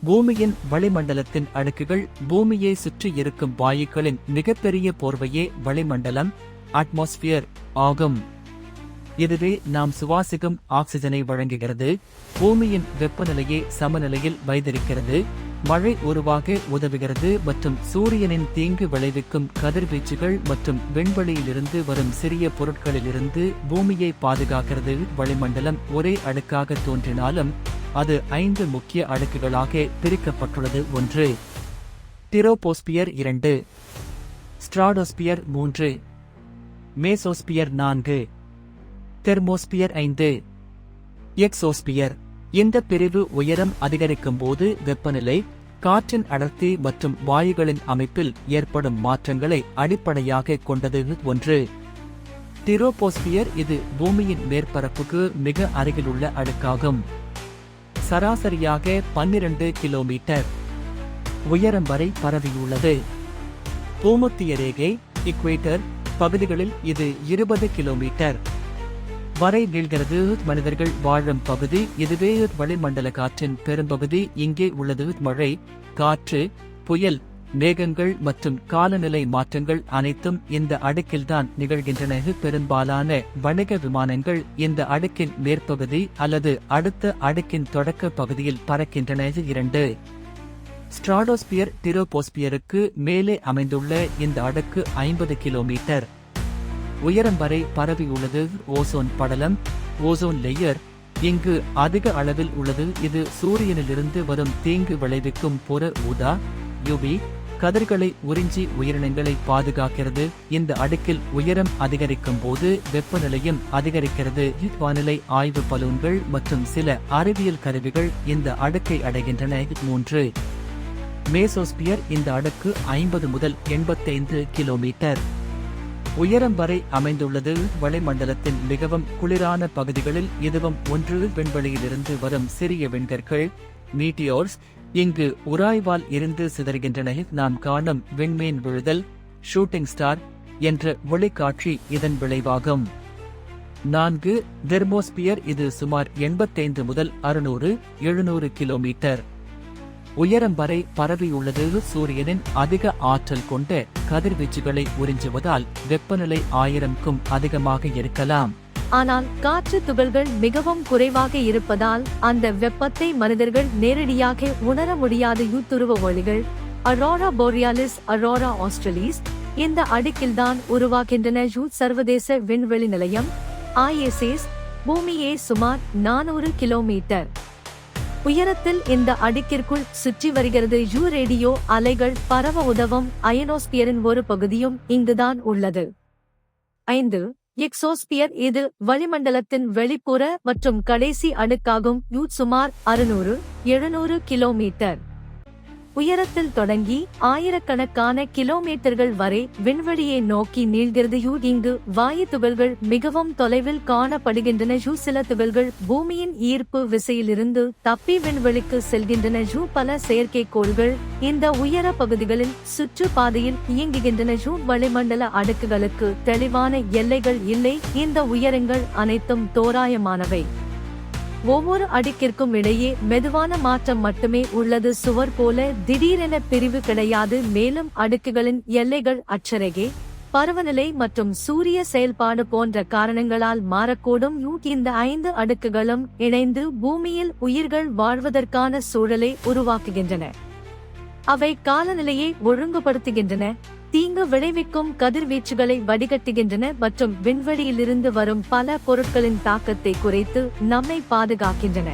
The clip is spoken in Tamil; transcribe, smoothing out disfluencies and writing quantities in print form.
பூமியின் வளிமண்டலத்தின் அடுக்குகள் பூமியை சுற்றி இருக்கும் வாயுக்களின் மிகப்பெரிய போர்வையே வளிமண்டலம் அட்மாஸ்பியர் ஆகும். இதுவே நாம் சுவாசிக்கும் ஆக்சிஜனை வழங்குகிறது. பூமியின் வெப்பநிலையை சமநிலையில் வைத்திருக்கிறது. மழை உருவாக உதவுகிறது மற்றும் சூரியனின் தீங்கு விளைவிக்கும் கதிர்வீச்சுகள் மற்றும் விண்வெளியிலிருந்து வரும் சிறிய பொருட்களிலிருந்து பூமியை பாதுகாக்கிறது. வளிமண்டலம் ஒரே அடுக்காக தோன்றினாலும் அது 5 முக்கிய அடுக்குகளாக பிரிக்கப்பட்டுள்ளது. 1. டிரோபோஸ்பியர் 2, ஸ்ட்ராடோஸ்பியர் 3, மேசோஸ்பியர் 4, தெர்மோஸ்பியர் 5, எக்ஸோஸ்பியர். இந்த பிரிவு உயரம் அதிகரிக்கும் போது வெப்பநிலை, காற்றின் அடர்த்தி மற்றும் வாயுகளின் அமைப்பில் ஏற்படும் மாற்றங்களை அடிப்படையாக கொண்டது. 1. டிரோபோஸ்பியர் இது பூமியின் மேற்பரப்புக்கு மிக அருகிலுள்ள அடுக்காகும். சராசரியாக 12 கிலோமீட்டர் உயரம் வரை பரவியுள்ளது. பூமத்திய ரேகை இக்வேட்டர் பகுதிகளில் இது 20 கிலோமீட்டர் வரை நீள்கிறது. மனிதர்கள் வாழும் பகுதி இதுவே. வளிமண்டல காற்றின் பெரும்பகுதி இங்கே உள்ளது. மழை, காற்று, புயல், மேகங்கள் மற்றும் காலநிலை மாற்றங்கள் அனைத்தும் இந்த அடுக்கில்தான் நிகழ்கின்றன. பெரும்பாலான வணிக விமானங்கள் இந்த அடுக்கின் மேற்பகுதி அல்லது அடுத்த அடுக்கின் தொடக்க பகுதியில் பறக்கின்றன. 2. ஸ்ட்ராடோஸ்பியர் டிரோபோஸ்பியருக்கு மேலே அமைந்துள்ள இந்த அடுக்கு 50 கிலோமீட்டர் உயரம் வரை பரவியுள்ளது. ஓசோன் படலம் ஓசோன் லேயர் இங்கு அதிக அளவில் உள்ளது. இது சூரியனிலிருந்து வரும் தீங்கு விளைவிக்கும் புற ஊதா யுவி கதிர்களை உறிஞ்சி உயிரினங்களை பாதுகாக்கிறது. இந்த அடுக்கில் உயரம் அதிகரிக்கும் போது வெப்பநிலையும் அதிகரிக்கிறது. வானிலை ஆய்வு பலூன்கள் மற்றும் சில அறிவியல் கருவிகள் இந்த அடுக்கை அடைகின்றன. 3. மேசோஸ்பியர் இந்த அடுக்கு 50 முதல் 85 கிலோமீட்டர் உயரம் வரை அமைந்துள்ளது. வளிமண்டலத்தின் மிகவும் குளிரான பகுதிகளில் இதுவும் 1. விண்வெளியிலிருந்து வரும் சிறிய விண்கற்கள் மீட்டியோர்ஸ் இங்கு உராய்வால் இருந்து சிதறுகின்றன. நாம் காணும் விண்மீன் விழுதல் ஷூட்டிங் ஸ்டார் என்ற ஒளிக்காட்சி இதன் விளைவாகும். 4. தெர்மோஸ்பியர் இது சுமார் 85 முதல் 600-700 கிலோமீட்டர் உயரம் வரை பரவியுள்ளது. சூரியனின் அதிக ஆற்றல் கொண்ட கதிர்வீச்சுகளை உறிஞ்சுவதால் வெப்பநிலை 1000க்கும் அதிகமாக இருக்கலாம். ஆனால் காற்று துகள்கள் மிகவும் குறைவாக இருப்பதால் அந்த வெப்பத்தை மனிதர்கள் நேரடியாக உணர முடியாத துருவ ஒளிகள் அரோரா போரியாலிஸ் அரோரா ஆஸ்ட்ரலிஸ் இந்த அடுக்கில்தான் உருவாகின்றன. சர்வதேச விண்வெளி நிலையம் ISS பூமியை சுமார் 400 கிலோமீட்டர் உயரத்தில் இந்த அடுக்கிற்குள் சுற்றி வருகிறது. ரேடியோ அலைகள் பரவ உதவும் அயனோஸ்பியரின் ஒரு பகுதியும் இங்குதான் உள்ளது. 5. எக்ஸோஸ்பியர் இது வளிமண்டலத்தின் வெளிப்புற மற்றும் கடைசி அடுக்காகும். சுமார் 600-700 கிலோமீட்டர் உயரத்தில் தொடங்கி ஆயிரக்கணக்கான கிலோமீட்டர்கள் வரை விண்வெளியை நோக்கி நீள்கிறது. இங்கு வாயு துகள்கள் மிகவும் தொலைவில் காணப்படுகின்றன. சில துகள்கள் பூமியின் ஈர்ப்பு விசையிலிருந்து தப்பி விண்வெளிக்கு செல்கின்றன. பல செயற்கைக்கோள்கள் இந்த உயர பகுதிகளில் சுற்றுப்பாதையில் இயங்குகின்றன. வளிமண்டல அடுக்குகளுக்கு தெளிவான எல்லைகள் இல்லை. இந்த உயரங்கள் அனைத்தும் தோராயமானவை. ஒவ்வொரு அடுக்கிற்கும் இடையே மெதுவான மாற்றம் மட்டுமே உள்ளது. சுவர் போல திடீரென பிரிவு கிடையாது. மேலும் அடுக்குகளின் எல்லைகள் அட்சரேகை, பருவநிலை மற்றும் சூரிய செயல்பாடு போன்ற காரணங்களால் மாறக்கூடும். இந்த 5 அடுக்குகளும் இணைந்து பூமியில் உயிர்கள் வாழ்வதற்கான சூழலை உருவாக்குகின்றன. அவை காலநிலையை ஒழுங்குபடுத்துகின்றன, தீங்கு விளைவிக்கும் கதிர்வீச்சுகளை வடிகட்டுகின்றன மற்றும் விண்வெளியிலிருந்து வரும் பல பொருட்களின் தாக்கத்தை குறைத்து நம்மை பாதுகாக்கின்றன.